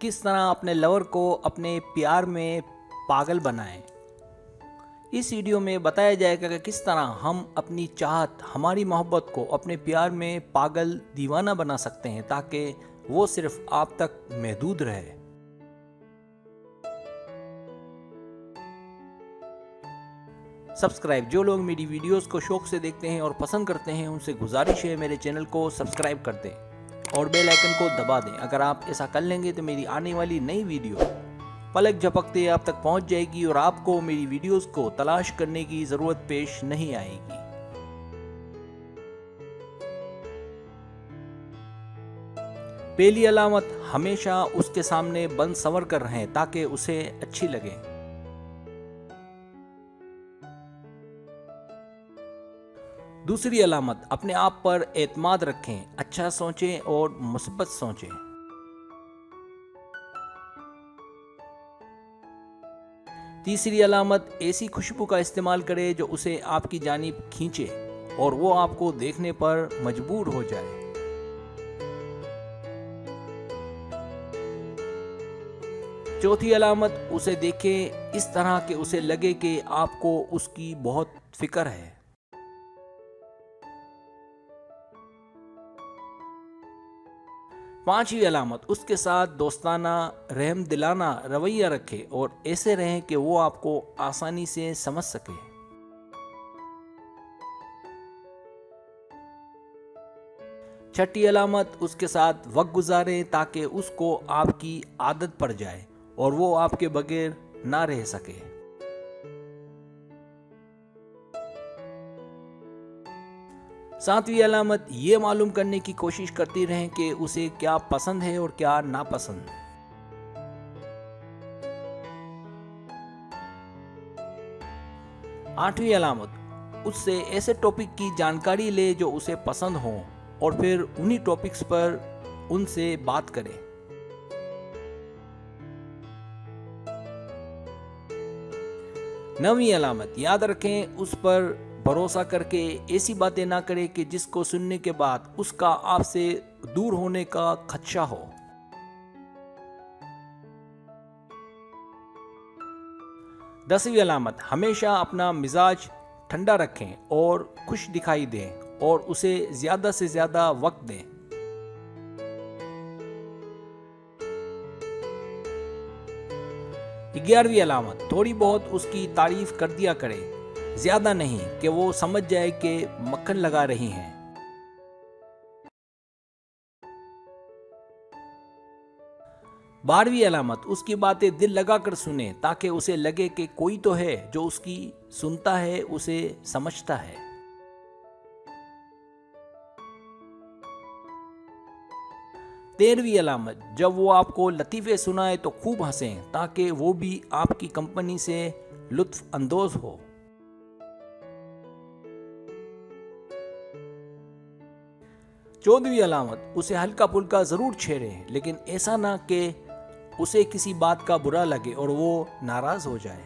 किस तरह अपने लवर को अपने प्यार में पागल बनाएं। इस वीडियो में बताया जाएगा कि किस तरह हम अपनी चाहत, हमारी मोहब्बत को अपने प्यार में पागल दीवाना बना सकते हैं ताकि वो सिर्फ आप तक महदूद रहे। सब्सक्राइब, जो लोग मेरी वीडियोस को शौक से देखते हैं और पसंद करते हैं उनसे गुजारिश है मेरे चैनल को सब्सक्राइब कर दें और बेल आइकन को दबा दें। अगर आप ऐसा कर लेंगे तो मेरी आने वाली नई वीडियो पलक झपकते आप तक पहुंच जाएगी और आपको मेरी वीडियोस को तलाश करने की जरूरत पेश नहीं आएगी। पहली अलामत, हमेशा उसके सामने बंद संवर कर रहें ताकि उसे अच्छी लगे। दूसरी अलामत, अपने आप पर एतमाद रखें, अच्छा सोचें और मुस्बत सोचें। तीसरी अलामत, ऐसी खुशबू का इस्तेमाल करें जो उसे आपकी जानिब खींचे और वो आपको देखने पर मजबूर हो जाए। चौथी अलामत, उसे देखें इस तरह के उसे लगे कि आपको उसकी बहुत फिक्र है। पांचवी अलामत, उसके साथ दोस्ताना रहम दिलाना रवैया रखें और ऐसे रहें कि वो आपको आसानी से समझ सके। छठी अलामत, उसके साथ वक्त गुजारें ताकि उसको आपकी आदत पड़ जाए और वो आपके बगैर ना रह सके। सातवीं अलामत, ये मालूम करने की कोशिश करती रहें कि उसे क्या पसंद है और क्या नापसंद। आठवीं अलामत, उससे ऐसे टॉपिक की जानकारी ले जो उसे पसंद हो और फिर उन्हीं टॉपिक्स पर उनसे बात करें। नवीं अलामत, याद रखें उस पर भरोसा करके ऐसी बातें ना करें कि जिसको सुनने के बाद उसका आपसे दूर होने का खदशा हो। दसवीं अलामत, हमेशा अपना मिजाज ठंडा रखें और खुश दिखाई दें और उसे ज्यादा से ज्यादा वक्त दें। 11वीं अलामत, थोड़ी बहुत उसकी तारीफ कर दिया करें, ज्यादा नहीं कि वो समझ जाए कि मक्खन लगा रही हैं। 12वीं अलामत, उसकी बातें दिल लगाकर सुने ताकि उसे लगे कि कोई तो है जो उसकी सुनता है, उसे समझता है। 13वीं अलामत, जब वो आपको लतीफे सुनाए तो खूब हंसें ताकि वो भी आपकी कंपनी से लुत्फ अंदोज हो। 14वीं अलामत, उसे हल्का फुल्का जरूर छेड़ें लेकिन ऐसा ना कि उसे किसी बात का बुरा लगे और वो नाराज हो जाए।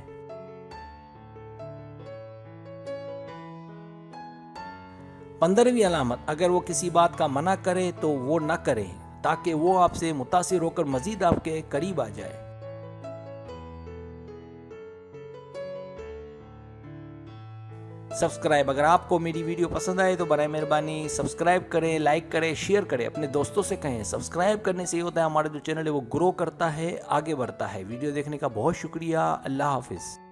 15वीं अलामत, अगर वो किसी बात का मना करे तो वो ना करें ताकि वो आपसे मुतासिर होकर मजीद आपके करीब आ जाए। सब्सक्राइब, अगर आपको मेरी वीडियो पसंद आए तो बराए मेहरबानी सब्सक्राइब करें, लाइक करें, शेयर करें, अपने दोस्तों से कहें। सब्सक्राइब करने से ये होता है हमारा जो चैनल है वो ग्रो करता है, आगे बढ़ता है। वीडियो देखने का बहुत शुक्रिया। अल्लाह हाफिज़।